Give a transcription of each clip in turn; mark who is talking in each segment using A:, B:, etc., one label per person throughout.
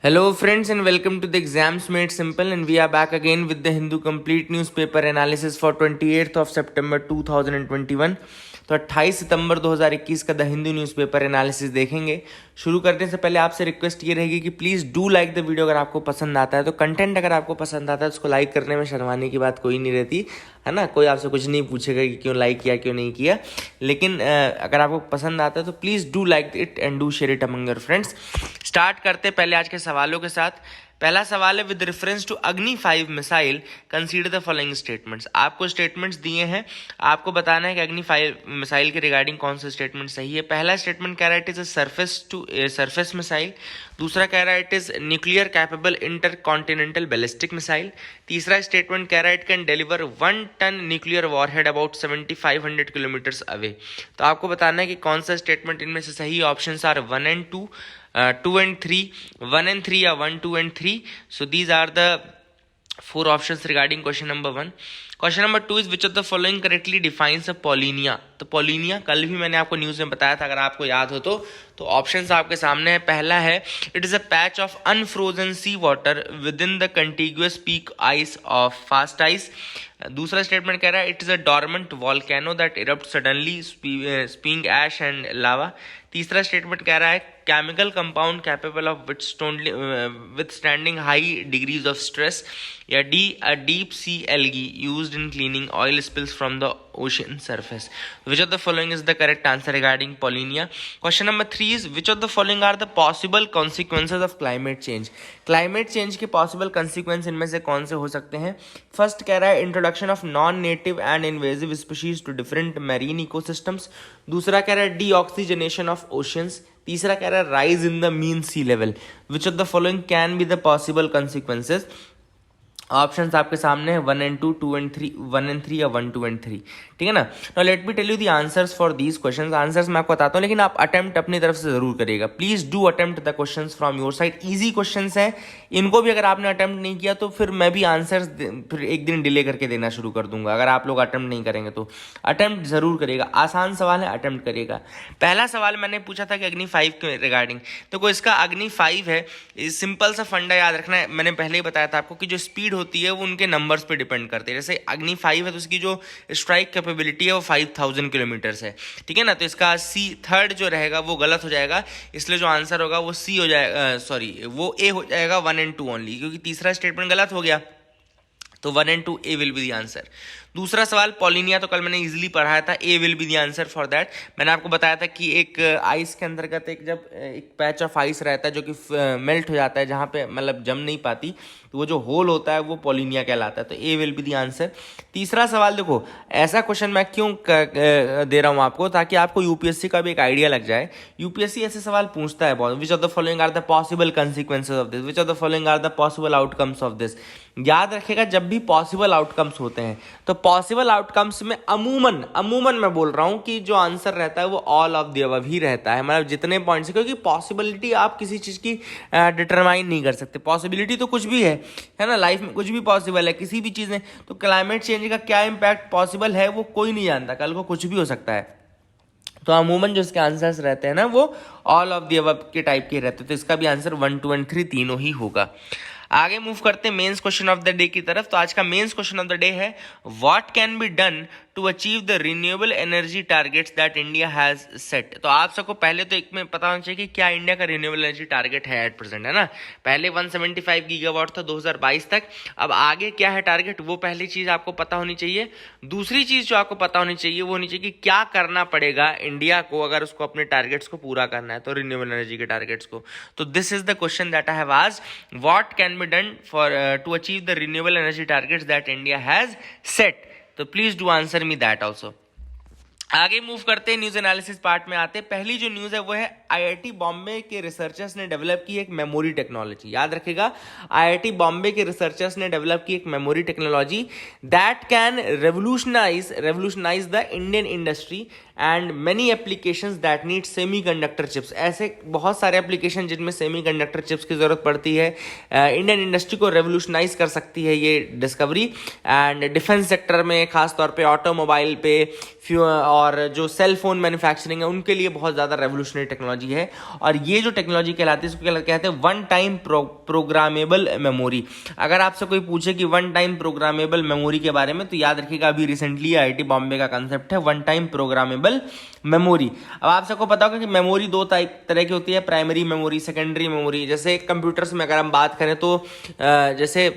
A: Hello friends and welcome to the Exams Made Simple, and we are back again with the Hindu Complete Newspaper Analysis for 28th of September 2021। तो 28 सितंबर 2021 का the Hindu newspaper analysis देखेंगे। शुरू करने से पहले आपसे request ये रहेगी कि please do like the video. अगर आपको पसंद आता है तो कंटेंट अगर आपको पसंद आता है तो उसको लाइक करने में शर्माने की बात कोई नहीं रहती है ना। कोई आपसे कुछ नहीं पूछेगा कि क्यों लाइक किया क्यों नहीं किया, लेकिन अगर आपको पसंद आता है तो please do like it and do share it among your friends. Start करते पहले आज के सवालों के साथ। पहला सवाल है, विद रेफरेंस टू अग्नि 5 missile consider the following statements. आपको स्टेटमेंट्स दिए हैं, आपको बताना है कि अग्नि 5 मिसाइल के रिगार्डिंग कौन सा स्टेटमेंट सही है। पहला स्टेटमेंट कह रहा है it is a surface missile. दूसरा कह रहा है it is nuclear capable intercontinental ballistic missile. तीसरा स्टेटमेंट कह रहा है it can deliver 1 ton nuclear warhead about 7500 kilometres away. तो आपको बताना है कि कौन सा स्टेटमेंट इनमें से सही। Options are 1 and 2, 2 and 3, 1 and 3 या 1, 2 and 3. So these are the 4 options regarding question number 1. Question number 2 is which of the following correctly defines a polynya. तो पॉलिनिया कल भी मैंने आपको न्यूज़ में बताया था, अगर आपको याद हो तो ऑप्शंस आपके सामने है। पहला है it is a patch of unfrozen sea water within the contiguous pack ice of fast ice. दूसरा स्टेटमेंट कह रहा है it is a dormant volcano that erupt suddenly spewing ash and lava. तीसरा स्टेटमेंट कह रहा है chemical compound capable of withstanding high degrees of stress. या D, a deep sea algae used in cleaning oil spills from the ocean surface. Which of the following is the correct answer regarding Paulina? Question number 3 is which of the following are the possible consequences of climate change? Climate change के possible consequence इनमें से कौन से हो सकते हैं। First कह रहा है introduction of non-native and invasive species to different marine ecosystems। दूसरा कह रहा है deoxygenation of oceans। तीसरा कह रहा है rise in the mean sea level। Which of the following can be the possible consequences? Options आपके सामने है 1 and 2, 2 and 3, 1 and 3 या 1, 2 and 3। ठीक है ना। Now let me tell you the answers for these questions. Answers मैं आपको बताता हूँ, लेकिन आप अटेम्प्ट अपनी तरफ से जरूर करिएगा। Please do attempt the questions from your side. Easy questions हैं, इनको भी अगर आपने अटेम्प्ट नहीं किया तो फिर मैं भी आंसर्स फिर एक दिन डिले करके देना शुरू कर दूंगा। अगर आप लोग अटेम्प्ट नहीं करेंगे तो अटेम्प्ट जरूर करिएगा। आसान सवाल है, अटेम्प्ट करिएगा। पहला सवाल मैंने पूछा था कि अग्नि 5 के रिगार्डिंग, तो कोई इसका अग्नि 5 है। सिंपल सा फंडा याद रखना है, मैंने पहले ही बताया था आपको कि जो स्पीड होती है वो उनके नंबर्स पे डिपेंड करते हैं। जैसे अग्नि 5 है तो उसकी जो स्ट्राइक कैपेबिलिटी है वो 5000 किलोमीटर्स है। ठीक है ना। तो इसका सी थर्ड जो रहेगा वो गलत हो जाएगा, इसलिए जो आंसर होगा वो सी हो जाएगा, सॉरी वो ए हो जाएगा 1 and 2 ओनली, क्योंकि तीसरा स्टेटमेंट गलत हो गया। तो 1 and 2 A will be the answer. दूसरा सवाल पॉलिनिया, तो कल मैंने इजीली पढ़ाया था, A will be the answer for that. मैंने आपको बताया था कि एक आइस के अंतर्गत जब एक पैच ऑफ आइस रहता है जो कि मेल्ट हो जाता है, जहाँ पे मतलब जम नहीं पाती, तो वो जो होल होता है वो पॉलिनिया कहलाता है। तो ए विल बी द आंसर। तीसरा सवाल देखो, ऐसा क्वेश्चन मैं क्यों दे रहा हूँ आपको, ताकि आपको यूपीएससी का भी एक आइडिया लग जाए। यूपीएससी ऐसे सवाल पूछता है बहुत, which of the following are the possible consequences of this, which of the following are the possible outcomes of this. याद रखेगा, जब भी पॉसिबल आउटकम्स होते हैं तो पॉसिबल आउटकम्स में अमूमन मैं बोल रहा हूं कि जो आंसर रहता है वो ऑल ऑफ द अबव ही रहता है, मतलब जितने पॉइंट्स, क्योंकि पॉसिबिलिटी आप किसी चीज की डिटरमाइन नहीं कर सकते। पॉसिबिलिटी तो कुछ भी है ना, लाइफ में कुछ भी पॉसिबल है, किसी भी चीज में। तो क्लाइमेट चेंज का क्या इंपैक्ट पॉसिबल है वो कोई नहीं जानता, कल को कुछ भी हो सकता है। तो अमूमन जो इसके आंसर्स रहते हैं ना वो ऑल ऑफ द अबव के टाइप के रहते हैं। तो इसका भी आंसर 1, 2 and 3 तीनों ही होगा। आगे मूव करते हैं mains question of the day की तरफ। तो आज का mains question of the day है, what can be done to achieve the renewable energy targets that India has set. तो आप सबको पहले तो एक में पता होना चाहिए कि क्या इंडिया का रिन्यूएबल एनर्जी टारगेट है एट प्रेजेंट, है ना। पहले 175 गीगावाट था 2022 तक, अब आगे क्या है टारगेट, वो पहली चीज आपको पता होनी चाहिए। दूसरी चीज जो आपको पता होनी चाहिए वो होनी चाहिए कि क्या करना पड़ेगा इंडिया को अगर उसको अपने टारगेट्स को पूरा करना है, तो रिन्यूएबल एनर्जी के टारगेट्स को। तो this is the question that I have asked, what can be done for to achieve the renewable energy targets that India has set. तो please do answer me that also. आगे move करते हैं, news analysis part में आते हैं। पहली जो news है वो है आईआईटी बॉम्बे के रिसर्चर्स ने डेवलप की एक मेमोरी टेक्नोलॉजी। याद रखिएगा, आईआईटी बॉम्बे के रिसर्चर्स ने डेवलप की एक memory technology that can revolutionise the Indian industry and many applications that need semiconductor chips. ऐसे बहुत सारे एप्लीकेशन जिनमें सेमीकंडक्टर चिप्स की जरूरत पड़ती है। इंडियन इंडस्ट्री को रेवोल्यूशनाइज कर सकती है ये डिस्कवरी। एंड डिफेंस सेक्टर में खासतौर पे ऑटोमोबाइल पे और जो सेल फोन मैन्युफैक्चरिंग है उनके लिए बहुत ज़्यादा रेवोल्यूशनरी टेक्नोलॉजी है। और ये जो टेक्नोलॉजी कहलाती है इसको कहते हैं वन टाइम प्रोग्रामेबल मेमोरी। अगर आपसे कोई पूछे कि वन टाइम प्रोग्रामेबल मेमोरी के बारे में, तो याद रखिएगा अभी रिसेंटली IIT बॉम्बे का कंसेप्ट है वन टाइम प्रोग्रामेबल मेमोरी। अब आप सबको पता होगा कि मेमोरी दो तरह की होती है, प्राइमरी मेमोरी, सेकेंडरी मेमोरी। जैसे कंप्यूटर्स में अगर हम बात करें तो जैसे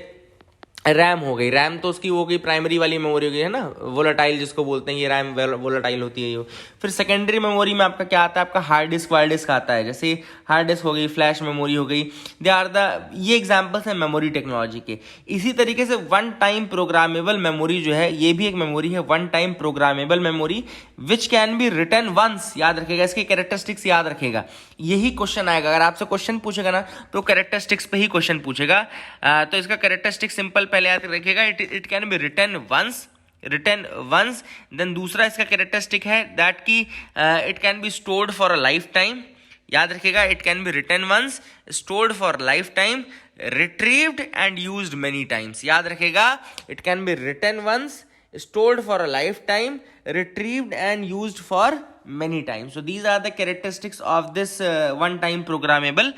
A: रैम हो गई, रैम तो उसकी हो गई प्राइमरी वाली मेमोरी हो गई है ना, वोलेटाइल जिसको बोलते हैं, ये रैम वोलेटाइल होती है ये। फिर सेकेंडरी मेमोरी में आपका क्या आता है, आपका हार्ड डिस्क वार्ड डिस्क आता है। जैसे हार्ड डिस्क हो गई, फ्लैश मेमोरी हो गई, ये एग्जांपल्स हैं मेमोरी टेक्नोलॉजी के। इसी तरीके से वन टाइम प्रोग्रामेबल मेमोरी जो है ये भी एक मेमोरी है, one time programmable memory which can be written once. याद रखेगा, इसके कैरेक्टरिस्टिक्स याद रखेगा, यही क्वेश्चन आएगा। अगर आपसे क्वेश्चन पूछेगा ना तो कैरेक्टरिस्टिक्स पे ही क्वेश्चन पूछेगा। तो इसका कैरेक्टरिस्टिक सिंपल पहले याद रखिएगा, it can be written once. Then दूसरा इसका कैरेक्टरिस्टिक है दैट की it can be stored for a lifetime. याद रखिएगा, it can be written once, stored for lifetime, retrieved and used many times. याद रखिएगा, it can be written once, stored for a lifetime, retrieved and used for many times. So these are the characteristics of this one time programmable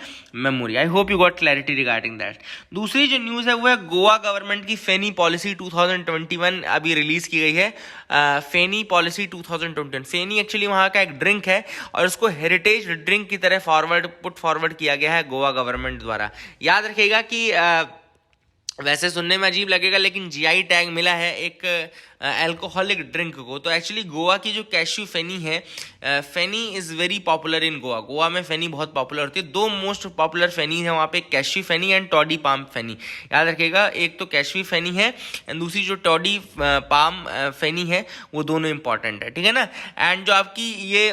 A: memory. I hope you got clarity regarding that. दूसरी जो news है वो है Goa government की फेनी policy 2021 अभी release की गई है। फेनी पॉलिसी 2021, फेनी एक्चुअली वहाँ का एक ड्रिंक है और उसको हेरिटेज ड्रिंक की तरह पुट फॉरवर्ड किया गया है गोवा गवर्नमेंट द्वारा। याद रखिएगा कि वैसे सुनने में अजीब लगेगा लेकिन GI टैग मिला है एक अल्कोहलिक ड्रिंक को। तो एक्चुअली गोवा की जो कैश्यू फेनी है, feni is very popular in Goa. Goa में फेनी बहुत पॉपुलर होती है। दो मोस्ट पॉपुलर फेनी है वहाँ पे, cashew feni and toddy palm feni. याद रखिएगा, एक तो कैश्यू फेनी है एंड दूसरी जो टॉडी पाम फेनी है वो दोनों इंपॉर्टेंट है, ठीक है ना। एंड जो आपकी ये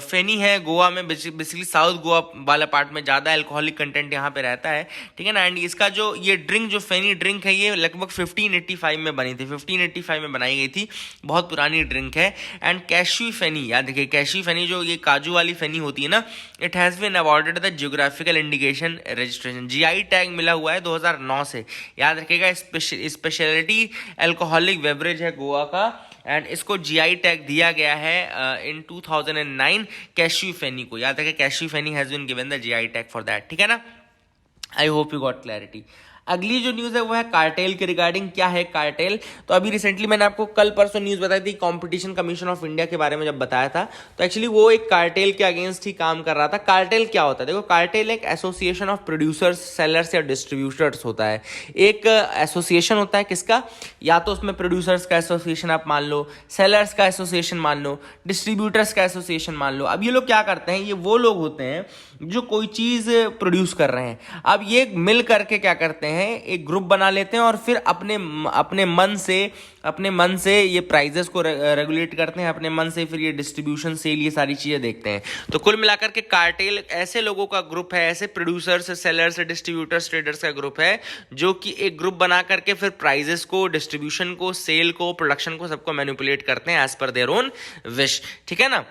A: फेनी है गोवा में, बेसिकली साउथ गोवा वाला पार्ट में ज़्यादा अल्कोहलिक कंटेंट यहाँ पे रहता है, ठीक है ना। एंड इसका जो ये ड्रिंक, जो फेनी ड्रिंक है, ये लगभग 1585 में बनी थी, 1585 में बनाई गई थी। बहुत पुरानी ड्रिंक है। एंड कैश्यू फेनी, याद रखिए, कैश्यू फेनी जो ये काजू वाली फेनी होती है ना, it has been awarded the geographical indication registration. GI tag मिला हुआ है 2009 से। याद रखिएगा, स्पेशलिटी अल्कोहलिक बेवरेज है गोवा का एंड इसको GI टैग दिया गया है इन 2009 कैश्यू फेनी को। याद रखिए, cashew feni has been given the GI tag for that, ठीक है ना। I hope you got clarity. अगली जो न्यूज़ है वो है कार्टेल के रिगार्डिंग। क्या है कार्टेल? तो अभी रिसेंटली मैंने आपको कल परसों न्यूज़ बताई थी कंपटीशन कमीशन ऑफ इंडिया के बारे में जब बताया था, तो एक्चुअली वो एक कार्टेल के अगेंस्ट ही काम कर रहा था। कार्टेल क्या होता है? देखो, कार्टेल एक एसोसिएशन ऑफ प्रोड्यूसर्स, सेलर्स या डिस्ट्रीब्यूटर्स होता है। एक एसोसिएशन होता है किसका? या तो उसमें प्रोड्यूसर्स का एसोसिएशन आप मान लो, सेलर्स का एसोसिएशन मान लो, डिस्ट्रीब्यूटर्स का एसोसिएशन मान लो। अब ये लोग क्या करते हैं? ये वो लोग होते हैं जो कोई चीज़ प्रोड्यूस कर रहे हैं। अब ये मिल करके क्या करते हैं, एक ग्रुप बना लेते हैं और फिर अपने मन से ये प्राइजेस को रेगुलेट करते हैं, अपने मन से फिर ये डिस्ट्रीब्यूशन सेल, ये सारी चीज़ें देखते हैं। तो कुल मिलाकर के कार्टेल ऐसे लोगों का ग्रुप है, ऐसे प्रोड्यूसर्स, सेलर्स, डिस्ट्रीब्यूटर्स, ट्रेडर्स का ग्रुप है जो कि एक ग्रुप बना करके फिर प्राइजेस को, डिस्ट्रीब्यूशन को, सेल को, प्रोडक्शन को, सबको मैनिपुलेट करते हैं as per their own wish, ठीक है ना।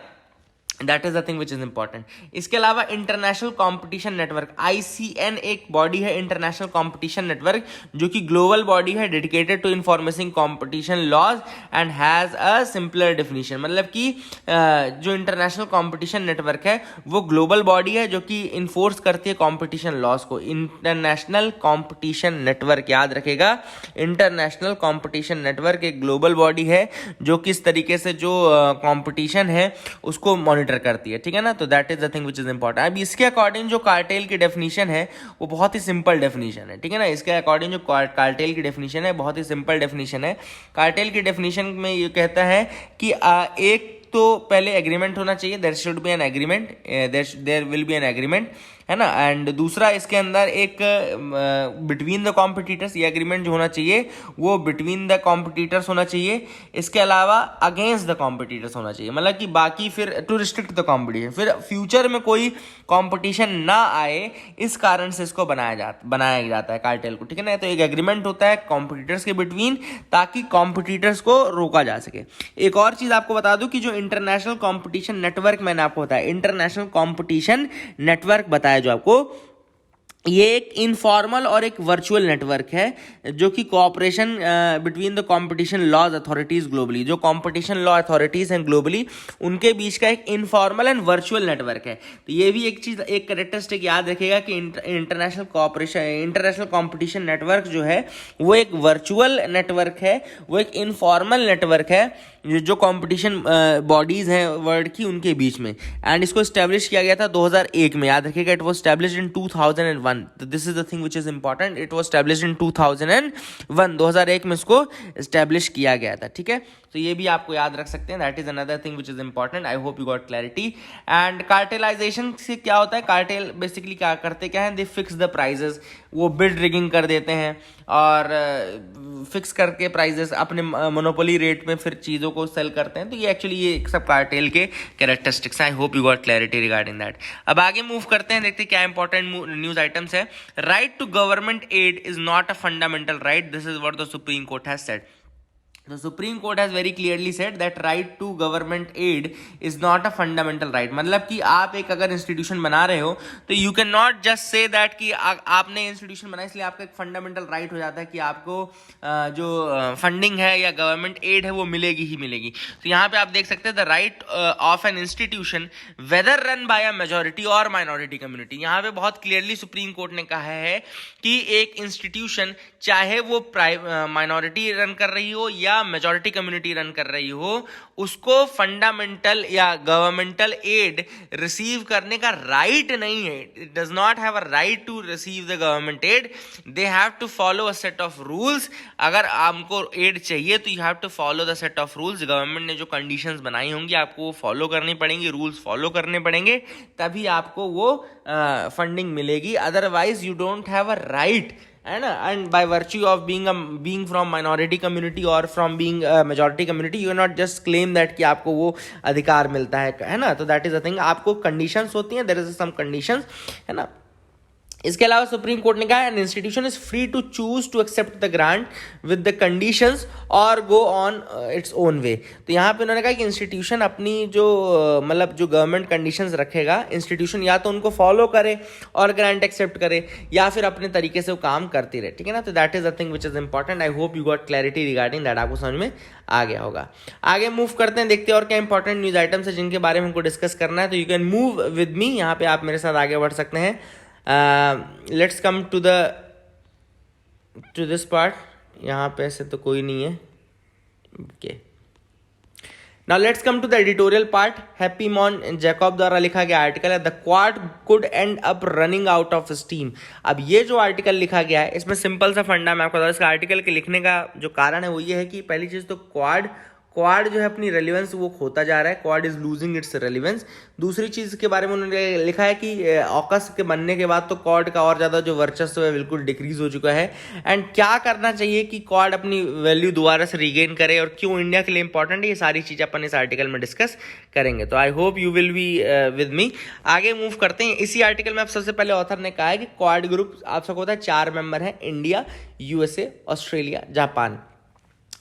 A: That is the thing which is important. इसके अलावा इंटरनेशनल कॉम्पिटिशन नेटवर्क ICN एक बॉडी है, इंटरनेशनल कॉम्पिटिशन नेटवर्क, जो कि ग्लोबल बॉडी है dedicated to informing competition laws and has a simpler definition. मतलब कि जो इंटरनेशनल कॉम्पिटिशन नेटवर्क है वो ग्लोबल बॉडी है जो कि इन्फोर्स करती है कॉम्पिटिशन लॉज को। इंटरनेशनल कॉम्पिटिशन नेटवर्क, याद रखेगा, इंटरनेशनल कॉम्पिटिशन नेटवर्क एक ग्लोबल बॉडी है जो किस तरीके से जो कॉम्पिटिशन है उसको मॉनिटर करती है, ठीक है ना। तो that is the thing which is important. अब इसके अकॉर्डिंग जो कार्टेल की डेफिनेशन है वो बहुत ही सिंपल डेफिनेशन है, ठीक है ना। इसके अकॉर्डिंग जो कार्टेल की डेफिनेशन है बहुत ही सिंपल डेफिनेशन है। कार्टेल की डेफिनेशन में ये कहता है कि एक तो पहले एग्रीमेंट होना चाहिए, there should be an agreement, there will be an agreement, है ना। एंड दूसरा इसके अंदर एक बिटवीन द कॉम्पिटिटर्स, ये एग्रीमेंट जो होना चाहिए वो बिटवीन द कॉम्पिटिटर्स होना चाहिए। इसके अलावा अगेंस्ट द कॉम्पिटिटर्स होना चाहिए, मतलब कि बाकी फिर टू रिस्ट्रिक्ट द कॉम्पिटिशन, फिर फ्यूचर में कोई कॉम्पिटिशन ना आए इस कारण से इसको बनाया जाता है कार्टेल को, ठीक है ना। तो एक एग्रीमेंट होता है कॉम्पिटिटर्स के बिटवीन ताकि कॉम्पिटिटर्स को रोका जा सके। एक और चीज आपको बता दूं कि जो इंटरनेशनल कॉम्पिटिशन नेटवर्क मैंने आपको बताया, इंटरनेशनल कॉम्पिटिशन नेटवर्क बताया जो आपको, ये एक इनफॉर्मल और एक वर्चुअल नेटवर्क है जो कि cooperation between the competition laws authorities globally, जो कंपटीशन लॉ अथॉरिटीज हैं ग्लोबली उनके बीच का एक इनफॉर्मल एंड वर्चुअल नेटवर्क है। तो ये भी एक चीज़, एक कैरेक्टरिस्टिक याद रखिएगा कि international cooperation, international competition network जो है वो एक वर्चुअल नेटवर्क है, वो एक इनफॉर्मल नेटवर्क है जो कंपटीशन बॉडीज हैं वर्ल्ड की उनके बीच में। एंड इसको स्टैब्लिश किया गया था 2001 में, याद रखिएगा। It was established in 2001। This is the thing which is important, it was established इन 2001, 2001 में इसको स्टैब्लिश किया गया था, ठीक है। तो ये भी आपको याद रख सकते हैं, that is another thing which is important. I hope you got clarity. And cartelisation से क्या होता है, कार्टेल बेसिकली क्या करते क्या है, दे फिक्स द प्राइजेस, वो बिड रिगिंग कर देते हैं और फिक्स करके प्राइजेस अपने मोनोपोली रेट में फिर चीज़ों को सेल करते हैं। तो ये एक्चुअली ये सब कार्टेल के कैरेक्टरिस्टिक्स हैं। I hope you got clarity regarding that. अब आगे मूव करते हैं, देखते हैं क्या इंपॉर्टेंट न्यूज आइटम्स है। Right to government aid is not a fundamental right, this is what the Supreme Court has said. The Supreme Court has very clearly said that right to government aid is not a fundamental right। मतलब कि आप एक अगर institution बना रहे हो तो you can not just say that कि आपने इंस्टीट्यूशन बनाया इसलिए आपका एक फंडामेंटल राइट हो जाता है कि आपको जो फंडिंग है या गवर्नमेंट एड है वो मिलेगी ही मिलेगी। तो यहाँ पे आप देख सकते हैं the right of an institution whether run by a majority और माइनॉरिटी कम्युनिटी। यहाँ पे बहुत क्लियरली सुप्रीम कोर्ट ने कहा है कि एक इंस्टीट्यूशन चाहे वो माइनॉरिटी रन कर रही हो या मेजॉरिटी कम्युनिटी रन कर रही हो, उसको फंडामेंटल या गवर्नमेंटल एड रिसीव करने का राइट नहीं है। It does not have a right to receive the government aid, they have to follow a set of rules. अगर आपको एड चाहिए तो you have to follow the set of rules. Government ने जो कंडीशंस बनाई होंगी आपको वो फॉलो करनी पड़ेंगी, रूल्स फॉलो करने पड़ेंगे, तभी आपको वो फंडिंग मिलेगी। Otherwise you don't have a right, है ना। And by virtue of being from minority community और from being majority community, you not just claim that कि आपको वो अधिकार मिलता है ना। तो दैट इज अ थिंग, आपको कंडीशंस होती हैं, देयर इज सम कंडीशंस, है ना। इसके अलावा सुप्रीम कोर्ट ने कहा an institution is free to choose to accept the grant with the conditions और go on its own way. तो यहाँ पे उन्होंने कहा कि इंस्टीट्यूशन अपनी जो मतलब जो गवर्नमेंट कंडीशंस रखेगा, इंस्टीट्यूशन या तो उनको फॉलो करे और ग्रांट एक्सेप्ट करे या फिर अपने तरीके से वो काम करती रहे, ठीक है ना। तो that is a thing which is important. I hope you got clarity regarding that, आपको समझ में आ गया होगा। आगे मूव करते हैं, देखते हैं और क्या इंपॉर्टेंट न्यूज आइटम्स है जिनके बारे में हमको डिस्कस करना है। तो you can move with me, यहाँ पे आप मेरे साथ आगे बढ़ सकते हैं। Let's come to this part. यहाँ पे ऐसे तो कोई नहीं है, okay. Now let's come to the editorial part. Happymon Jacob द्वारा लिखा गया आर्टिकल है the Quad could end up running out of steam. अब ये जो आर्टिकल लिखा गया है इसमें सिंपल सा फंडा मैं आपको बता दूं। इसका आर्टिकल के लिखने का जो कारण है वो ये है कि पहली चीज तो क्वाड जो है अपनी रेलिवेंस वो खोता जा रहा है, quad is losing its relevance. दूसरी चीज के बारे में उन्होंने लिखा है कि ऑकस के बनने के बाद तो क्वाड का और ज्यादा जो वर्चस्व है बिल्कुल डिक्रीज हो चुका है। एंड क्या करना चाहिए कि क्वाड अपनी वैल्यू दोबारा से रीगेन करे और क्यों इंडिया के लिए इंपॉर्टेंट है, ये सारी चीज अपन इस आर्टिकल में डिस्कस करेंगे। तो आई hope you will be with me. आगे मूव करते हैं। इसी आर्टिकल में अब सबसे पहले ऑथर ने कहा है कि क्वाड ग्रुप आप सबको पता है 4 मेंबर हैं, इंडिया, यूएसए, ऑस्ट्रेलिया, जापान।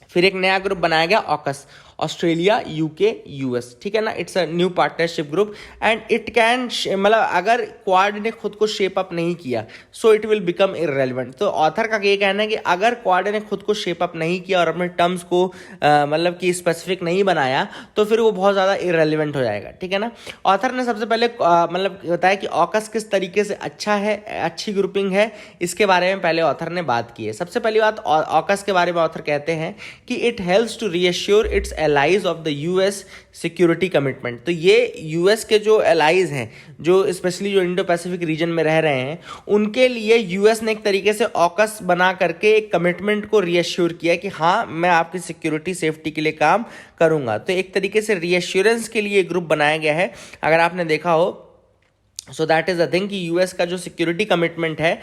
A: फिर एक नया ग्रुप बनाया गया ऑकस, ऑस्ट्रेलिया, यूके, यूएस, ठीक है ना। It's a new partnership group and it can मतलब अगर क्वाड ने खुद को शेप अप नहीं किया so it will become irrelevant. तो ऑथर का ये कहना है कि अगर क्वाड ने खुद को शेप अप नहीं किया और अपने टर्म्स को मतलब कि स्पेसिफिक नहीं बनाया तो फिर वो बहुत ज़्यादा इररेलेवेंट हो जाएगा, ठीक है ना। ऑथर ने सबसे पहले मतलब बताया कि ऑकस किस तरीके से अच्छा है, अच्छी ग्रुपिंग है, इसके बारे में पहले ऑथर ने बात की है। सबसे पहली बात ऑकस के बारे में ऑथर कहते हैं कि it helps to reassure its allies of the US security commitment. तो ये यूएस के जो एलाइज हैं, जो स्पेशली जो इंडो पैसिफिक रीजन में रह रहे हैं, उनके लिए यूएस ने एक तरीके से ऑकस बना करके एक कमिटमेंट को रीअश्योर किया कि हाँ मैं आपकी सिक्योरिटी सेफ्टी के लिए काम करूंगा। तो एक तरीके से रीअश्योरेंस के लिए ग्रुप बनाया गया है, अगर आपने देखा हो। सो दैट इज द थिंग कि यूएस का जो सिक्योरिटी कमिटमेंट है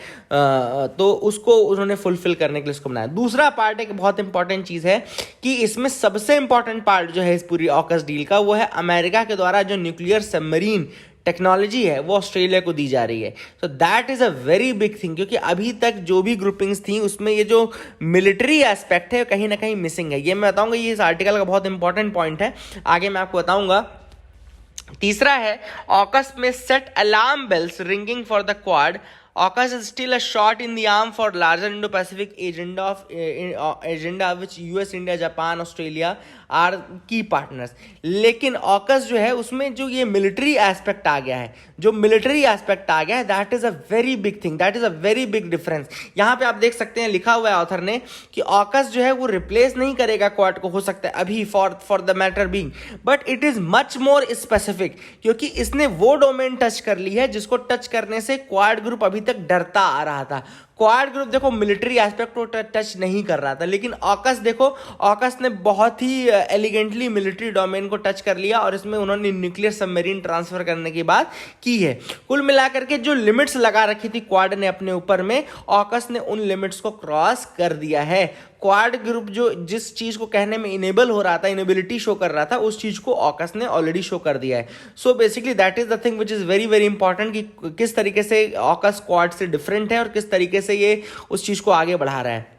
A: तो उसको उन्होंने फुलफिल करने के लिए इसको बनाया। दूसरा पार्ट एक बहुत इंपॉर्टेंट चीज़ है कि इसमें सबसे इंपॉर्टेंट पार्ट जो है इस पूरी ऑकस डील का वो है अमेरिका के द्वारा जो न्यूक्लियर सबमरीन टेक्नोलॉजी है वो ऑस्ट्रेलिया को दी जा रही है। तो that is a very big thing, क्योंकि अभी तक जो भी ग्रुपिंग्स थी उसमें ये जो मिलिट्री एस्पेक्ट है कहीं ना कहीं मिसिंग है। ये मैं बताऊंगा, ये इस आर्टिकल का बहुत इंपॉर्टेंट पॉइंट है, आगे मैं आपको बताऊंगा। तीसरा है ऑकस में set alarm bells ringing for the Quad AUKUS is still a shot in the arm for larger Indo-Pacific agenda which US, India, Japan, Australia are key partners. लेकिन AUKUS जो है उसमें जो ये मिलिट्री एस्पेक्ट आ गया है, that is a very big thing, that is a very big difference. यहाँ पे आप देख सकते हैं लिखा हुआ है ऑथर ने कि AUKUS जो है वो रिप्लेस नहीं करेगा क्वाड को, हो सकता है अभी for the matter being, but it is much more specific, क्योंकि इसने वो डोमेन टच कर ली है जिसको टच करने से क्वाड ग्रुप अभी तक डरता आ रहा था. क्वाड ग्रुप देखो मिलिट्री एस्पेक्ट को टच नहीं कर रहा था, लेकिन AUKUS देखो, AUKUS ने बहुत ही एलिगेंटली मिलिट्री डोमेन को टच कर लिया और इसमें उन्होंने न्यूक्लियर सबमरीन ट्रांसफर करने की बात की है. कुल मिलाकर के जो लिमिट्स लगा रखी थी क्वाड ने अपने ऊपर में, AUKUS ने उन लिमिट्स को क्रॉस कर दिया है. क्वाड ग्रुप जो जिस चीज को कहने में इनेबल हो रहा था, इनेबिलिटी शो कर रहा था, उस चीज को AUKUS ने ऑलरेडी शो कर दिया है. So basically that is the thing which is very very important कि किस तरीके से AUKUS क्वाड से डिफरेंट है और किस तरीके से ये उस चीज को आगे बढ़ा रहा है.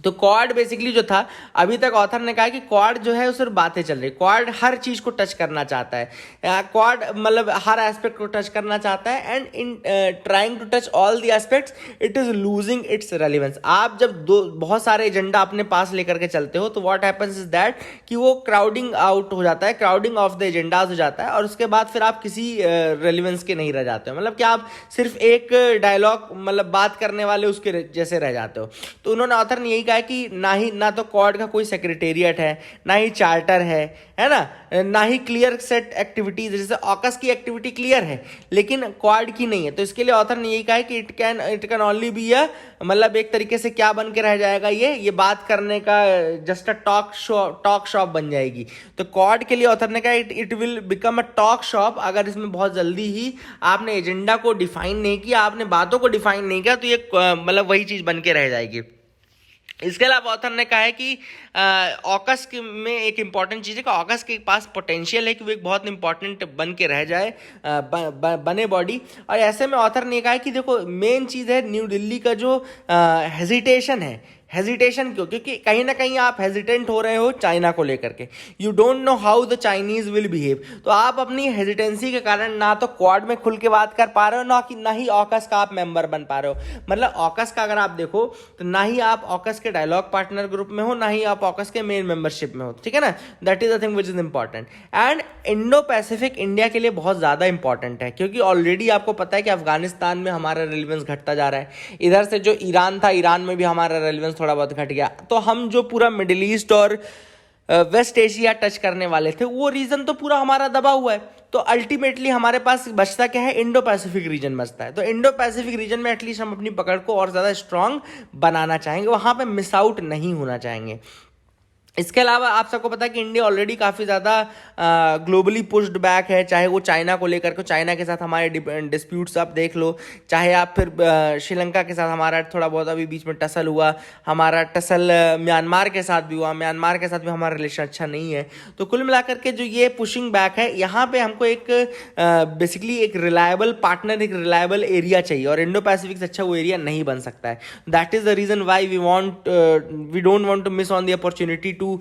A: तो क्वाड बेसिकली जो था, अभी तक ऑथर ने कहा कि क्वाड जो है सिर्फ बातें चल रही, क्वाड हर चीज को टच करना चाहता है, क्वाड मतलब हर एस्पेक्ट को टच करना चाहता है, and in trying to touch all the aspects it is losing its relevance. आप जब बहुत सारे एजेंडा अपने पास लेकर के चलते हो तो व्हाट हैपेंस इज दैट कि वो क्राउडिंग आउट हो जाता है, क्राउडिंग ऑफ द एजेंडाज हो जाता है, और उसके बाद फिर आप किसी रेलिवेंस के नहीं रह जाते हो. मतलब कि आप सिर्फ एक डायलॉग मतलब बात करने वाले उसके जैसे रह जाते हो. तो उन्होंने ऑथर ने यही कहा है कि ना तो क्वाड का कोई सेक्रेटेरिएट है, ना ही चार्टर है ना, ना ही क्लियर सेट एक्टिविटीज. जैसे AUKUS की एक्टिविटी क्लियर है लेकिन क्वाड की नहीं है. तो इसके लिए ऑथर ने यही कहा है कि it can only be a, मतलब एक तरीके से क्या बन के रह जाएगा, ये बात करने का जस्ट अ टॉक शॉप बन जाएगी. तो क्वाड के लिए ऑथर ने कहा it will become a talk shop. अगर इसमें बहुत जल्दी ही आपने एजेंडा को डिफाइन नहीं किया, आपने बातों को डिफाइन नहीं किया, तो ये मतलब वही चीज बन के रह जाएगी. इसके अलावा ऑथर ने कहा है कि AUKUS में एक इंपॉर्टेंट चीज़ है कि AUKUS के पास पोटेंशियल है कि वो एक बहुत इंपॉर्टेंट बन के रह जाए, बने बॉडी. और ऐसे में ऑथर ने कहा है कि देखो मेन चीज़ है न्यू दिल्ली का जो हेजिटेशन है. हेजिटेशन क्यों? क्योंकि कहीं ना कहीं आप हेजिटेंट हो रहे हो चाइना को लेकर के. You don't know how the Chinese will behave. तो आप अपनी हेजिटेंसी के कारण ना तो क्वाड में खुल के बात कर पा रहे हो, ना ही AUKUS का आप मेंबर बन पा रहे हो. मतलब AUKUS का अगर आप देखो तो ना ही आप AUKUS के डायलॉग पार्टनर ग्रुप में हो, ना ही आप AUKUS के मेन मेंबरशिप में हो. ठीक है ना, that is the thing which is important. And Indo Pacific India के लिए बहुत ज्यादा इंपॉर्टेंट है, क्योंकि ऑलरेडी आपको पता है कि अफगानिस्तान में हमारा रेलिवेंस घटता जा रहा है. इधर से जो ईरान था, ईरान में भी हमारा रेलिवेंस थोड़ा बहुत घट गया. तो हम जो पूरा मिडिल ईस्ट और वेस्ट एशिया टच करने वाले थे, वो रीजन तो पूरा हमारा दबा हुआ है. तो अल्टीमेटली हमारे पास बचता क्या है? इंडो पैसिफिक रीजन बचता है. तो इंडो पैसिफिक रीजन में एटलीस्ट हम अपनी पकड़ को और ज़्यादा स्ट्रांग बनाना चाहेंगे, वहाँ पे मिस आउट नहीं होना चाहेंगे. इसके अलावा आप सबको पता है कि इंडिया ऑलरेडी काफ़ी ज़्यादा ग्लोबली पुश्ड बैक है, चाहे वो चाइना को लेकर के, चाइना के साथ हमारे डिस्प्यूट्स आप देख लो, चाहे आप फिर श्रीलंका के साथ हमारा थोड़ा बहुत अभी बीच में टसल हुआ, हमारा टसल म्यांमार के साथ भी हुआ, म्यांमार के साथ भी हमारा रिलेशन अच्छा नहीं है. तो कुल मिलाकर के जो ये पुशिंग बैक है, यहाँ पे हमको एक बेसिकली एक रिलायबल पार्टनर, एक रिलायबल एरिया चाहिए, और इंडो पैसिफिक से अच्छा वो एरिया नहीं बन सकता है. That is the reason why we don't want to miss on the opportunity to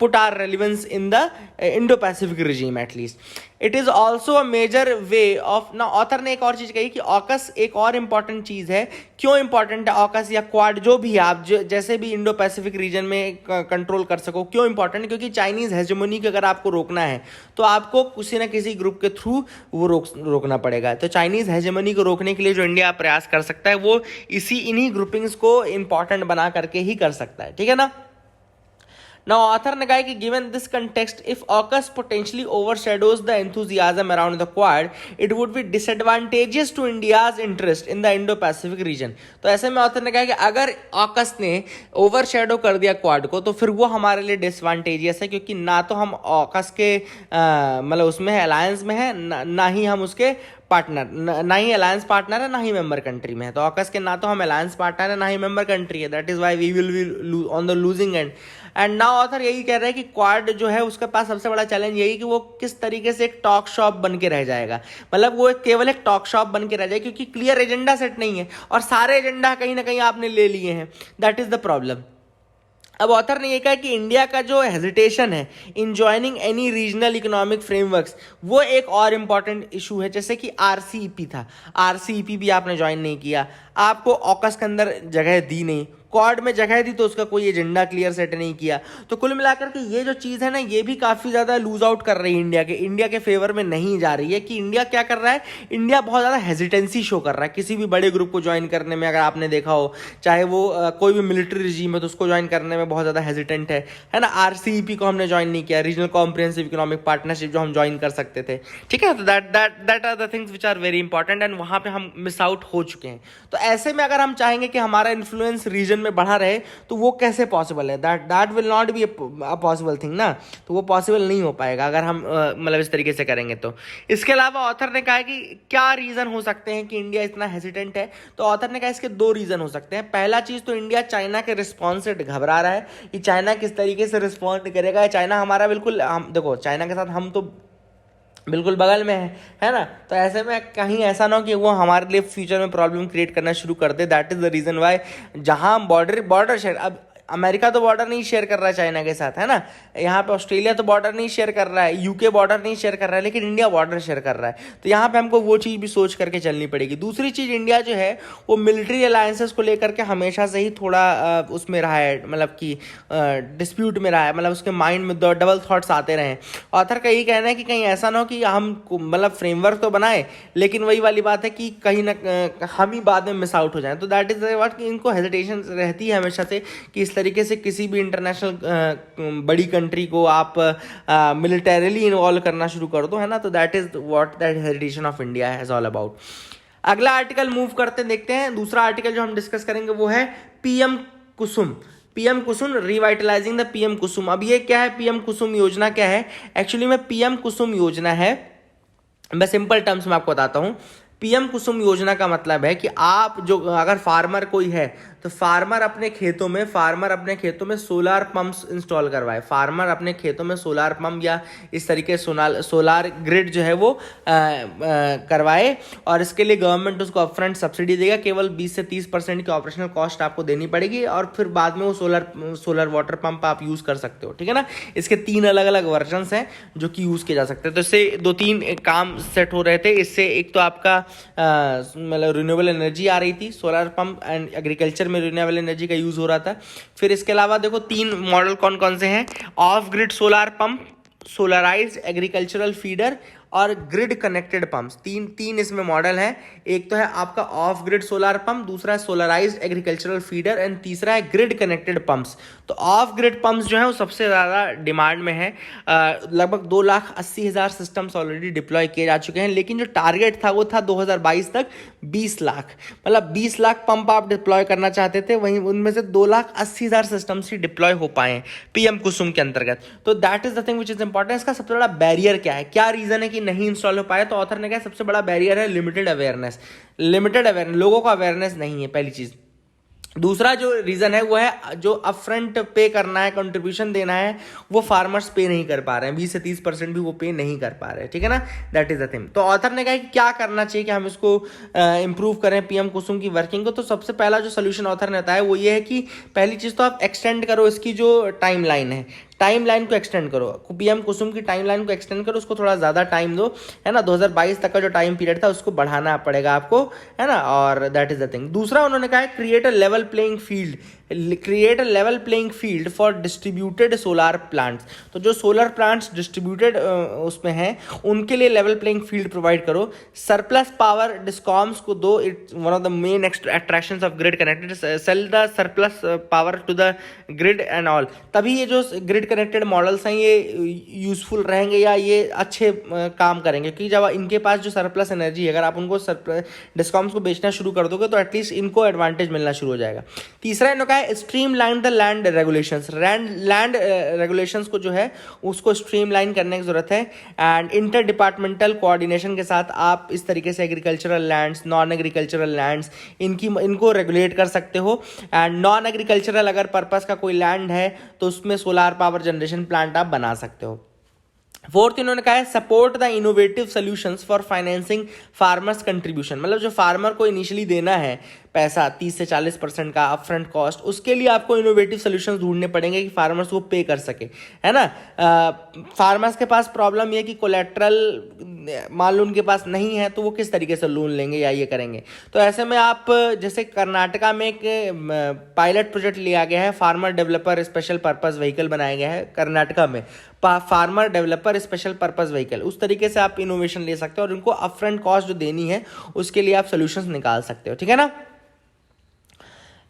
A: put our relevance in the Indo-Pacific regime at least. It is also a major way of, now author ने एक और चीज़ कही कि AUKUS एक और important चीज़ है. क्यों important है AUKUS या क्वाड, जो भी आप जैसे भी इंडो पैसिफिक रीजन में कंट्रोल कर सको? क्यों इम्पॉर्टेंट? क्योंकि चाइनीज़ हेजेमोनी को अगर आपको रोकना है तो आपको किसी ना किसी ग्रुप के थ्रू वो रोकना पड़ेगा. तो चाइनीज़ हेजेमोनी को रोकने के लिए जो इंडिया प्रयास कर सकता है, वो इन्हीं ग्रुपिंग्स को इम्पॉर्टेंट बना करके ही कर सकता है. ठीक है ना. Now, author ने कहा कि given this context, if AUKUS potentially overshadows the enthusiasm around the Quad, it would be disadvantageous to India's interest in the Indo-Pacific region. तो ऐसे में author ने कहा कि अगर AUKUS ने overshadow कर दिया Quad को, तो फिर वो हमारे लिए disadvantageous है, क्योंकि ना तो हम AUKUS के मतलब उसमें है, अलायंस में है, ना ही हम उसके पार्टनर, ना ही अलायंस पार्टनर है, ना ही मेंबर कंट्री में है. तो AUKUS के ना तो हम अलायंस पार्टनर है, ना ही मेंबर कंट्री है. That is why we will be on the losing end. And now author यही कह रहे हैं कि क्वाड जो है उसके पास सबसे बड़ा चैलेंज यही कि वो किस तरीके से एक टॉक शॉप बन के रह जाएगा. मतलब वो केवल एक टॉक शॉप बन के रह जाएगा, क्योंकि क्लियर एजेंडा सेट नहीं है और सारे एजेंडा कहीं ना कहीं आपने ले लिए हैं. That is the problem. अब ऑथर ने ये कहा कि इंडिया का जो हेजिटेशन है in joining any regional economic frameworks, वो एक और इम्पॉर्टेंट इशू है। जैसे कि आरसीईपी था, आरसीईपी भी आपने ज्वाइन नहीं किया, आपको ऑकस के अंदर जगह दी नहीं, क्वाड में जगह दी तो उसका कोई एजेंडा क्लियर सेट नहीं किया। तो कुल मिलाकर के ये जो चीज़ है ना, ये भी काफ़ी ज़्यादा लूज आउट कर रही है इंडिया के फेवर में नहीं जा रही है। कि इंडिया क्या कर रहा है, इंडिया बहुत ज़्यादा हेजिटेंसी शो कर रहा है किसी भी बड़े ग्रुप को ज्वाइन करने में। अगर आपने देखा हो, चाहे वो कोई भी मिलिट्री रिजीम है तो उसको ज्वाइन करने में बहुत ज़्यादा हेजिटेंट है ना। आरसीईपी को हमने ज्वाइन नहीं किया, रीजनल कॉम्प्रिहेंसिव इकोनॉमिक पार्टनरशिप जो हम ज्वाइन कर सकते थे, ठीक है। तो that are the things which are very important and वहाँ पे हम मिस आउट हो चुके हैं। तो ऐसे में अगर हम चाहेंगे कि हमारा इन्फ्लुएंस रीजन में बढ़ा रहे तो वो कैसे पॉसिबल है, that will not be a possible thing ना। तो वो पॉसिबल नहीं हो पाएगा अगर हम मतलब इस तरीके से करेंगे। तो इसके अलावा ऑथर ने कहा कि क्या रीजन हो सकते हैं कि इंडिया इतना हेजिटेंट है। तो ऑथर ने कहा इसके दो रीजन हो सकते हैं। पहला चीज तो इंडिया चाइना के रिस्पॉन्स से घबरा रहा है कि चाइना किस तरीके से रिस्पॉन्ड करेगा। चाइना हमारा बिल्कुल, हम देखो चाइना के साथ हम तो बिल्कुल बगल में है ना। तो ऐसे में कहीं ऐसा ना हो कि वो हमारे लिए फ्यूचर में प्रॉब्लम क्रिएट करना शुरू कर दे। That is the reason why जहां बॉर्डर शेयर, अब अमेरिका तो बॉर्डर नहीं शेयर कर रहा है चाइना के साथ, है ना। यहाँ पे ऑस्ट्रेलिया तो बॉर्डर नहीं शेयर कर रहा है, यूके बॉर्डर नहीं शेयर कर रहा है, लेकिन इंडिया बॉर्डर शेयर कर रहा है। तो यहाँ पे हमको वो चीज़ भी सोच करके चलनी पड़ेगी। दूसरी चीज़, इंडिया जो है वो मिलिट्री अलायंसेस को लेकर के हमेशा से ही थोड़ा उसमें रहा है, मतलब कि डिस्प्यूट में रहा है, मतलब उसके माइंड में डबल थॉट्स आते रहे। ऑथर का यही कहना है कि कहीं ऐसा ना हो कि हम मतलब फ्रेमवर्क तो बनाए लेकिन वही वाली बात है कि कहीं ना हम ही बाद में मिस आउट हो जाएं। तो दैट इज व्हाट कि इनको हेजिटेशन रहती है हमेशा से कि इस तरीके से किसी भी इंटरनेशनल बड़ी कंट्री को आप मिलिटरीली इन्वॉल्व करना शुरू कर दो, है ना। तो that is what that hesitation of India has all about. अगला आर्टिकल मूव करते देखते हैं। दूसरा आर्टिकल जो हम डिस्कस करेंगे वो है PM Kusum. PM Kusum, revitalising the PM Kusum. अब ये क्या है, पीएम कुसुम योजना क्या है? एक्चुअली में पीएम कुसुम योजना है, मैं सिंपल टर्म्स में आपको बताता हूं। पीएम कुसुम योजना का मतलब है कि आप जो, अगर फार्मर कोई है तो फार्मर अपने खेतों में सोलार पंप्स इंस्टॉल करवाए। फार्मर अपने खेतों में सोलार पंप या इस तरीके सोलार ग्रिड जो है वो करवाए, और इसके लिए गवर्नमेंट उसको अपफ्रंट सब्सिडी देगा। केवल 20 से 30% की ऑपरेशनल कॉस्ट आपको देनी पड़ेगी, और फिर बाद में वो सोलर वाटर पंप आप यूज़ कर सकते हो, ठीक है ना। इसके 3 अलग अलग वर्जन्स हैं जो कि यूज़ किए जा सकते हैं। तो इससे 2-3 काम सेट हो रहे थे। इससे एक तो आपका मतलब रिन्यूएबल एनर्जी आ रही थी, सोलर पंप एंड एग्रीकल्चर में रिन्यूएबल एनर्जी का यूज हो रहा था। फिर इसके अलावा देखो 3 मॉडल कौन कौन से हैं, off grid solar pump, solarised agricultural feeder और ग्रिड कनेक्टेड पंप्स। तीन इसमें मॉडल है। एक तो है आपका ऑफ ग्रिड सोलर पंप, दूसरा है सोलराइज्ड एग्रीकल्चरल फीडर एंड तीसरा है ग्रिड कनेक्टेड पंप्स। तो ऑफ ग्रिड पंप्स जो है वो सबसे ज़्यादा डिमांड में है। लगभग 2,80,000 सिस्टम्स ऑलरेडी डिप्लॉय किए जा चुके हैं, लेकिन जो टारगेट था वो था 2022 तक 20 लाख, मतलब 20 लाख पंप आप डिप्लॉय करना चाहते थे, वहीं उनमें से 2,80,000 सिस्टम्स ही डिप्लॉय हो पाए पीएम कुसुम के अंतर्गत। तो that is the thing which is important. इसका सबसे बड़ा बैरियर क्या है, क्या रीजन है कि नहीं इंस्टॉल हो पाया? तो ऑथर ने कहा सबसे बड़ा बैरियर है लिमिटेड अवेयरनेस, लोगों को अवेयरनेस नहीं है, पहली चीज। दूसरा जो रीजन है वो है जो अपफ्रंट पे करना है, कंट्रीब्यूशन देना है, वो फार्मर्स पे नहीं कर पा रहे हैं, 20 से 30% भी वो पे नहीं कर पा रहे हैं, ठीक है ना। That is the thing. तो ऑथर ने कहा कि क्या करना चाहिए कि हम इसको इंप्रूव करें पीएम कुसुम की वर्किंग को। तो सबसे पहला जो सोल्यूशन ऑथर ने बताया वो ये है कि पहली चीज तो आप एक्सटेंड करो इसकी जो टाइमलाइन है, टाइमलाइन को एक्सटेंड करो, पीएम कुसुम की टाइमलाइन को एक्सटेंड करो, उसको थोड़ा ज़्यादा टाइम दो, है ना। 2022 तक का जो टाइम पीरियड था उसको बढ़ाना पड़ेगा आपको, है ना। और दैट इज द थिंग। दूसरा उन्होंने कहा है create a level playing field for distributed solar plants. तो जो सोलर प्लांट्स डिस्ट्रीब्यूटेड उसमें हैं उनके लिए लेवल प्लेइंग फील्ड प्रोवाइड करो। सरप्लस पावर डिस्कॉम्स को दो, it's one of the main attractions of grid connected, sell the surplus power to the grid and all. तभी ये जो ग्रिड कनेक्टेड मॉडल्स हैं ये यूजफुल रहेंगे या ये अच्छे काम करेंगे, क्योंकि जब इनके पास जो सरप्लस एनर्जी है अगर आप उनको डिस्कॉम्स को बेचना शुरू कर दोगे तो एटलीस्ट इनको एडवांटेज मिलना शुरू हो जाएगा। तीसरा इन्होंने कहा है streamline the land regulations. Land regulations को जो है उसको स्ट्रीमलाइन करने की जरूरत है, एंड इंटर डिपार्टमेंटल कोऑर्डिनेशन के साथ आप इस तरीके से agricultural lands, non agricultural lands इनको रेगुलेट कर सकते हो। एंड नॉन एग्रीकल्चरल अगर पर्पस का कोई लैंड है तो उसमें सोलार पावर जनरेशन प्लांट आप बना सकते हो। फोर्थ इन्होंने कहा है support the innovative solutions for financing farmers contribution. मतलब जो फार्मर को इनिशियली देना है पैसा 30 से 40% का अपफ्रंट कॉस्ट, उसके लिए आपको इनोवेटिव सोल्यूशंस ढूंढने पड़ेंगे कि फार्मर्स को पे कर सके, है ना। फार्मर्स के पास प्रॉब्लम ये कि कोलेट्रल मान लो उनके पास नहीं है, तो वो किस तरीके से लोन लेंगे या ये करेंगे। तो ऐसे में आप जैसे कर्नाटका में एक पायलट प्रोजेक्ट लिया गया है, farmer developer special purpose vehicle बनाया गया है कर्नाटका में, farmer developer special purpose vehicle. उस तरीके से आप इनोवेशन ले सकते हो और उनको अपफ्रंट कॉस्ट जो देनी है उसके लिए आप सोल्यूशंस निकाल सकते हो, ठीक है ना।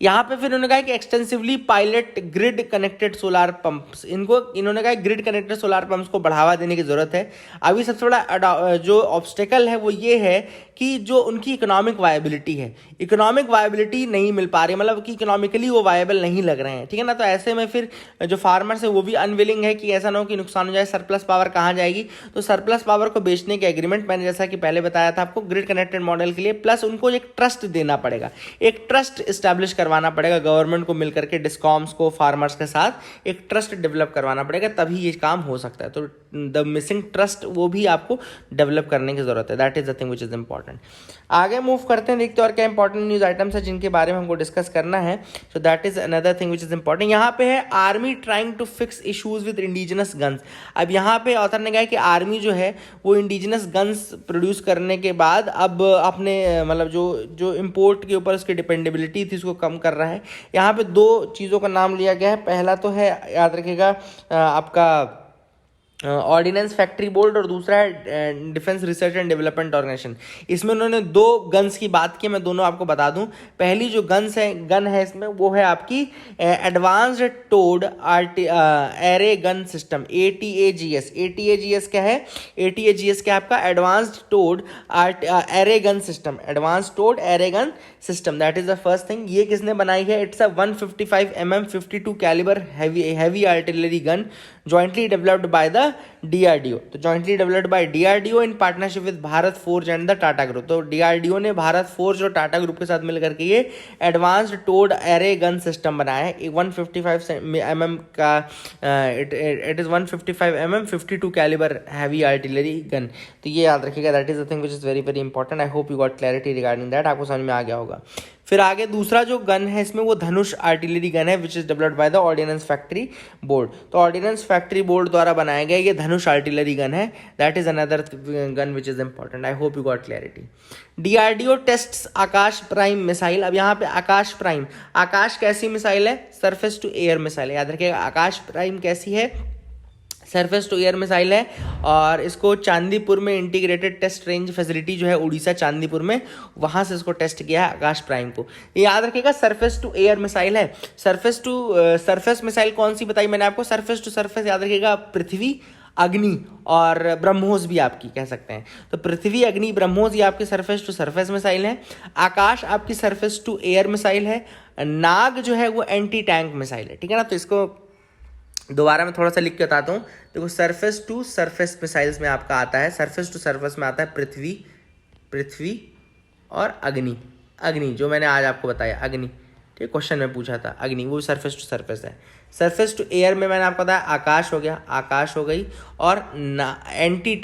A: यहाँ पे फिर उन्होंने कहा कि extensively pilot grid connected solar pumps, इन्होंने कहा ग्रिड कनेक्टेड सोलार पंप्स को बढ़ावा देने की जरूरत है। अभी सबसे बड़ा जो ऑब्स्टेकल है वो ये है कि जो उनकी इकोनॉमिक वायबिलिटी है, इकोनॉमिक वायबिलिटी नहीं मिल पा रही, मतलब कि इकोनॉमिकली वो वायबल नहीं लग रहे हैं, ठीक है ना। तो ऐसे में फिर जो फार्मर्स है वो भी अनविलिंग है कि ऐसा ना हो कि नुकसान हो जाए। सरप्लस पावर कहाँ जाएगी, तो सरप्लस पावर को बेचने के एग्रीमेंट मैंने जैसा कि पहले बताया था आपको ग्रिड कनेक्टेड मॉडल के लिए, प्लस उनको एक ट्रस्ट देना पड़ेगा, एक ट्रस्ट स्टैब्लिश करवाना पड़ेगा गवर्नमेंट को मिलकर के, डिस्कॉम्स को, फार्मर्स के साथ एक ट्रस्ट डेवलप करवाना पड़ेगा, तभी ये काम हो सकता है। तो द मिसिंग ट्रस्ट वो भी आपको डेवलप करने की जरूरत है, that is the thing which is important. आगे मूव करते हैं, देखते हैं और क्या इंपॉर्टेंट न्यूज आइटम्स है जिनके बारे में हमको डिस्कस करना है। So that is another thing which is important. यहाँ पे है army trying to fix issues with indigenous guns. अब यहाँ पे ऑथर ने कहा कि आर्मी जो है वो इंडिजिनस गन्स प्रोड्यूस करने के बाद अब अपने मतलब जो इम्पोर्ट के ऊपर उसकी डिपेंडेबिलिटी थी उसको कम कर रहा है। यहाँ पे दो चीज़ों का नाम लिया गया है, पहला तो है याद रखिएगा आपका ऑर्डिनेंस फैक्ट्री बोर्ड और दूसरा है defence research and development organisation. इसमें उन्होंने दो गन्स की बात की, मैं दोनों आपको बता दूं। पहली जो गन है इसमें वो है आपकी advanced towed array gun system, ATAGS। ATAGS क्या है, ATAGS क्या है आपका advanced towed array gun system, advanced towed array gun system, that is the first thing. ये किसने बनाई है, it's a 155 mm 52 calibre heavy artillery gun jointly developed by the DRDO। तो jointly developed by DRDO in partnership with Bharat forge and the Tata group. तो DRDO ने Bharat forge और Tata group के साथ मिलकर के ये advanced towed array gun system बनाया है। 155 mm का it is 155 mm 52 calibre heavy artillery gun. तो ये याद रखिएगा, that is the thing which is very very important. I hope you got clarity regarding that, आपको समझ में आ गया होगा। फिर आगे दूसरा जो गन है इसमें वो धनुष आर्टिलरी गन है which is developed by the ordnance factory board. तो ऑर्डिनेंस फैक्ट्री बोर्ड द्वारा बनाया गया ये धनुष आर्टिलरी गन है, that is another gun which is important. I hope you got clarity. DRDO tests Akash prime missile. अब यहाँ पे आकाश प्राइम, आकाश कैसी मिसाइल है, सरफेस टू एयर मिसाइल है, याद रखिएगा आकाश प्राइम कैसी है, सरफेस टू एयर मिसाइल है। और इसको चांदीपुर में इंटीग्रेटेड टेस्ट रेंज फैसिलिटी जो है उड़ीसा चांदीपुर में, वहाँ से इसको टेस्ट किया है आकाश प्राइम को। ये याद रखिएगा सरफेस टू एयर मिसाइल है। सरफेस मिसाइल कौन सी बताई मैंने आपको, सरफेस टू सरफेस याद रखिएगा, पृथ्वी, अग्नि और ब्रह्मोस भी आपकी कह सकते हैं। तो पृथ्वी, अग्नि, ब्रह्मोस ये आपकी सरफेस टू सरफेस मिसाइल है। आकाश आपकी सरफेस टू एयर मिसाइल है। नाग जो है वो एंटी टैंक मिसाइल है, ठीक है ना। तो इसको दोबारा मैं थोड़ा सा लिख के बताता हूँ। देखो सरफेस टू सरफेस मिसाइल्स में आपका आता है, सरफेस टू सरफेस में आता है पृथ्वी और अग्नि जो मैंने आज आपको बताया, अग्नि, ठीक, क्वेश्चन में पूछा था अग्नि, वो सरफेस टू सरफेस है। सरफेस टू एयर में मैंने आपको बताया आकाश हो गया, आकाश हो गई, और एंटी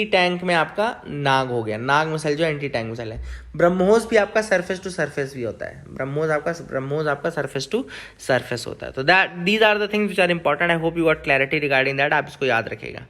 A: टैंक में आपका नाग हो गया, नाग मिसाइल जो एंटी टैंक मिसाइल है। ब्रह्मोस भी आपका सरफेस टू सरफेस भी होता है, ब्रह्मोस आपका सरफेस टू सरफेस होता है। तो these are the things which are important. I hope you got clarity regarding that, आप इसको याद रखिएगा।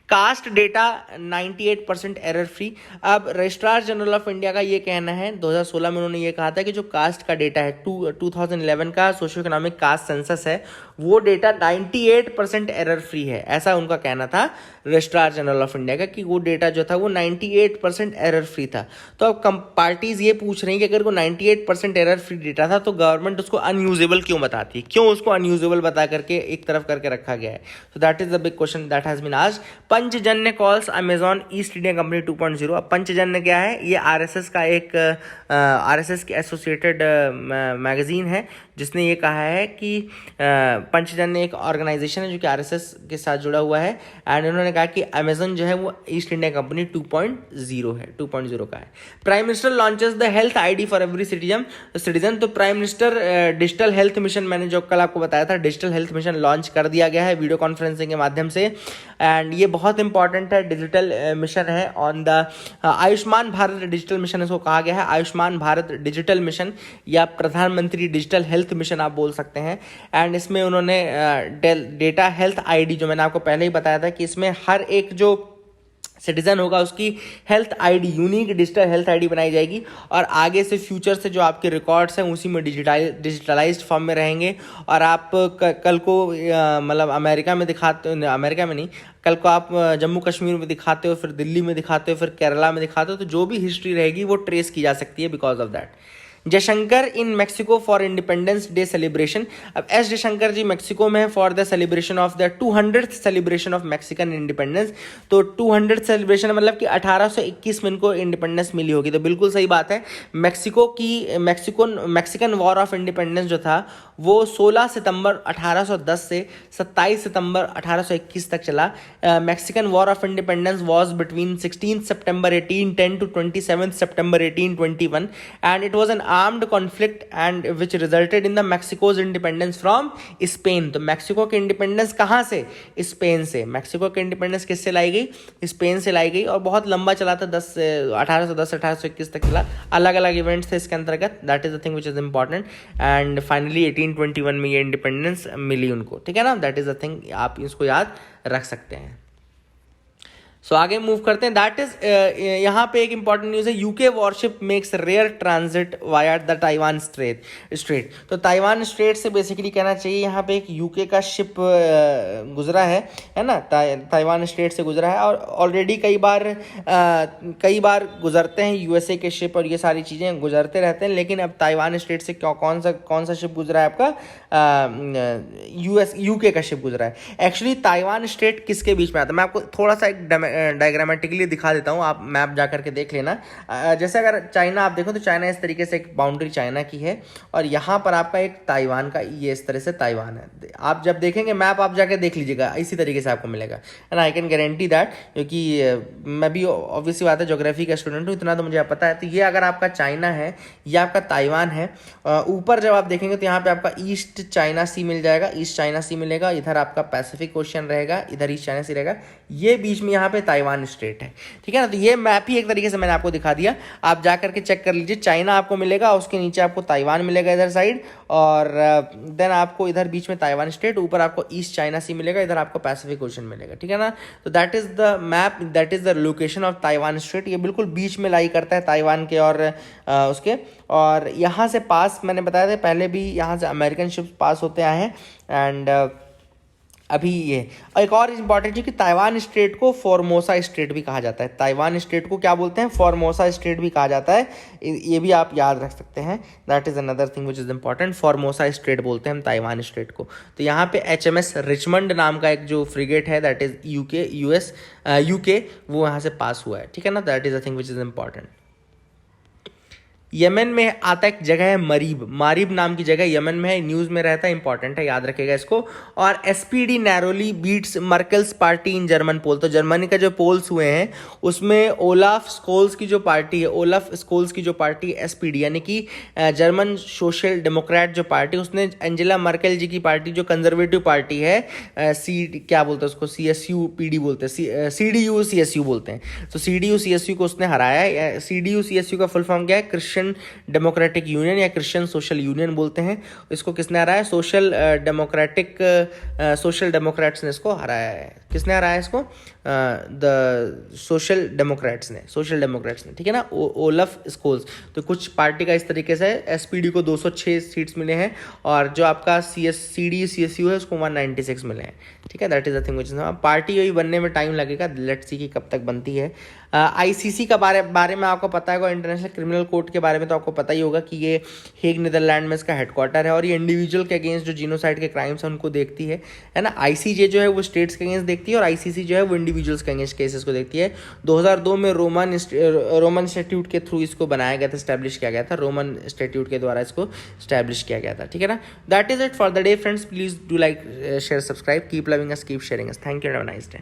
A: Caste data 98% error free. अब रजिस्ट्रार जनरल ऑफ इंडिया का ये कहना है, 2016 में उन्होंने ये कहा था कि जो कास्ट का डेटा है 2011 का सोशियो इकोनॉमिक कास्ट सेंसस है, वो डेटा 98% एरर फ्री है, ऐसा उनका कहना था रजिस्ट्रार जनरल ऑफ इंडिया का, कि वो डेटा जो था वो 98% एरर फ्री था। तो अब पार्टीज ये पूछ रही हैं कि अगर वो 98% एरर फ्री डेटा था तो गवर्नमेंट उसको अनयूजेबल क्यों बताती है, क्यों उसको अनयूजेबल बता करके एक तरफ करके रखा गया है। तो that is the big question that has been asked. Panchjanya calls Amazon East India Company 2.0। अब पंचजन्य क्या है, ये आरएसएस का एक आरएसएस की एसोसिएटेड मैगजीन है जिसने ये कहा है कि पंचजन्य एक ऑर्गेनाइजेशन है जो कि आरएसएस के साथ जुड़ा हुआ है, एंड उन्होंने कहा कि अमेजन जो है वो ईस्ट इंडिया कंपनी 2.0 है, 2.0 का है। Prime Minister launches the health ID for every citizen. तो Prime Minister digital health mission, मैंने जो कल आपको बताया था, डिजिटल हेल्थ मिशन लॉन्च कर दिया गया है वीडियो कॉन्फ्रेंसिंग के माध्यम से, एंड ये बहुत इंपॉर्टेंट है। डिजिटल मिशन है on the Ayushman Bharat digital mission, इसको कहा गया है आयुष्मान भारत डिजिटल मिशन या प्रधानमंत्री डिजिटल हेल्थ मिशन आप बोल सकते हैं। एंड इसमें उन्होंने डेटा हेल्थ आईडी, जो मैंने आपको पहले ही बताया था कि इसमें हर एक जो सिटीजन होगा उसकी health ID, unique digital health ID बनाई जाएगी, और आगे से फ्यूचर से जो आपके रिकॉर्ड्स हैं उसी में डिजिटलाइज्ड फॉर्म में रहेंगे। और आप कल को मतलब अमेरिका में नहीं, कल को आप जम्मू कश्मीर में दिखाते हो, फिर दिल्ली में दिखाते हो, फिर केरला में दिखाते हो, तो जो भी हिस्ट्री रहेगी वो ट्रेस की जा सकती है because of that. Jaishankar in Mexico for independence day celebration. अब एस जयशंकर जी मेक्सिको में है for the celebration of the 200th celebration of Mexican independence. तो 200th सेलिब्रेशन मतलब कि 1821 में इनको इंडिपेंडेंस मिली होगी, तो बिल्कुल सही बात है। मैक्सिकन वॉर ऑफ इंडिपेंडेंस जो था वो 16 सितंबर 1810 से 27 सितंबर 1821 तक चला। Mexican war of independence was between 16 September 1810 to 27 September 1821 and it was an armed conflict and which resulted in the Mexico's independence from Spain. तो मैक्सिको के independence कहाँ से? स्पेन से। मैक्सिको के इंडिपेंडेंस किससे लाई गई? स्पेन से लाई गई, और बहुत लंबा चला था, 1821 तक चला। अलग अलग इवेंट्स थे इसके अंतर्गत, that is the thing which is important. And finally 1821 में ये इंडिपेंडेंस मिली उनको, ठीक है ना, दैट इज द थिंग, आप इसको याद रख सकते हैं। सो आगे मूव करते हैं। दैट इज यहाँ पे एक इंपॉर्टेंट न्यूज़ है, UK warship makes rare transit via the Taiwan Strait. तो ताइवान स्ट्रेट से बेसिकली कहना चाहिए यहाँ पे एक यूके का शिप गुजरा है ना, ताइवान स्ट्रेट से गुजरा है, और ऑलरेडी कई बार गुजरते हैं यूएसए के शिप, और ये सारी चीज़ें गुजरते रहते हैं, लेकिन अब ताइवान स्ट्रेट से कौन सा शिप गुजरा है आपका? यूके का शिप गुजरा है। एक्चुअली ताइवान स्ट्रेट किसके बीच में आता है, मैं आपको थोड़ा सा एक डायग्रामेटिकली दिखा देता हूँ, आप मैप जा करके देख लेना। जैसे अगर चाइना आप देखो तो चाइना इस तरीके से एक बाउंड्री चाइना की है, और यहाँ पर आपका एक ताइवान का, ये इस तरह से ताइवान है। आप जब देखेंगे मैप आप जाकर देख लीजिएगा, इसी तरीके से आपको मिलेगा, and I can guarantee that, क्योंकि मैं भी ऑब्वियसली बात है ज्योग्राफी का स्टूडेंट हूँ, इतना तो मुझे पता है। तो ये अगर आपका चाइना है, ये आपका ताइवान है। ऊपर जब आप देखेंगे तो यहाँ पे आपका ईस्ट चाइना सी मिल जाएगा, ईस्ट चाइना सी मिलेगा, इधर आपका पैसिफिक ओशियन रहेगा, इधर ईस्ट चाइना सी रहेगा, ये बीच में यहाँ पे ताइवान स्ट्रेट है, ठीक है ना। तो ये मैप ही एक तरीके से मैंने आपको दिखा दिया, आप जा करके चेक कर लीजिए। चाइना आपको मिलेगा, उसके नीचे आपको ताइवान मिलेगा इधर साइड, और देन आपको इधर बीच में ताइवान स्ट्रेट, ऊपर आपको ईस्ट चाइना सी मिलेगा, इधर आपको पैसिफिक ओशन मिलेगा, ठीक है ना। तो that is the map, that is the location of Taiwan straight. ये बिल्कुल बीच में लाई करता है ताइवान के और उसके, और यहाँ से पास मैंने बताया था पहले भी, यहाँ से अमेरिकन शिप्स पास होते आए हैं। एंड अभी ये एक और इम्पॉर्टेंट है कि ताइवान स्ट्रेट को फॉर्मोसा स्ट्रेट भी कहा जाता है। ताइवान स्ट्रेट को क्या बोलते हैं? फॉर्मोसा स्ट्रेट भी कहा जाता है, ये भी आप याद रख सकते हैं। That is another thing which is important, Formosa straight बोलते हैं हम ताइवान स्ट्रेट को। तो यहाँ पे HMS रिचमंड नाम का एक जो फ्रिगेट है, दैट इज यूके, वो यहाँ से पास हुआ है, ठीक है ना। That is a thing which is important. Yemen में आता एक जगह है मारिब नाम की जगह यमन में है, न्यूज़ में रहता है, इंपॉर्टेंट है, याद रखेगा इसको। और SPD narrowly beats Merkel's party in German poll. तो जर्मनी का जो पोल्स हुए हैं उसमें ओलाफ स्कोल्स की जो पार्टी है, SPD यानी कि जर्मन सोशल डेमोक्रेट जो पार्टी, उसने एंजेला मर्केल जी की पार्टी जो कंजर्वेटिव पार्टी है, क्या बोलते हैं उसको, CSU-PD बोलते हैं, CDU-CSU बोलते हैं। तो CDU-CSU को उसने हराया है। CDU-CSU का फुल फॉर्म क्या है? क्रिश्चियन डेमोक्रेटिक यूनियन या क्रिश्चियन सोशल यूनियन बोलते हैं। इसको किसने हराया? सोशल डेमोक्रेट्स ने इसको हराया है। किसने हराया इसको? द सोशल डेमोक्रेट्स ने, ठीक है ना, ओलफ स्कोल्स। तो कुछ पार्टी का इस तरीके से SPD को 206 सीट्स मिले हैं, और जो आपका CDU-CSU है उसको 196 मिले हैं, ठीक है। That is the thing which is, party वही बनने में टाइम लगेगा, लेट्स सी कि कब तक बनती है। आईसीसी का बारे में आपको पता है, इंटरनेशनल क्रिमिनल कोर्ट के बारे में तो आपको पता ही होगा कि ये हेग नीदरलैंड में इसका हेडक्वार्टर है और ये इंडिविजुअल के अगेंस्ट जो जीनोसाइड के क्राइम्स हैं उनको देखती है ना। आईसीजे जो है वो स्टेट्स के अगेंस्ट देखती है और आईसीसी जो है वो इंडिविजुअल्स के अगेंस्ट केसेस को देखती है। 2002 में रोमन इंस्टीट्यूट के थ्रू इसको बनाया गया था, स्टैब्लिश किया गया था, रोमन इंस्टीट्यूट के द्वारा इसको स्टैब्लिश किया गया था। ठीक है ना। That is it for the day friends. Please do like, share, subscribe, keep loving us, keep sharing us. Thank you and have a nice day.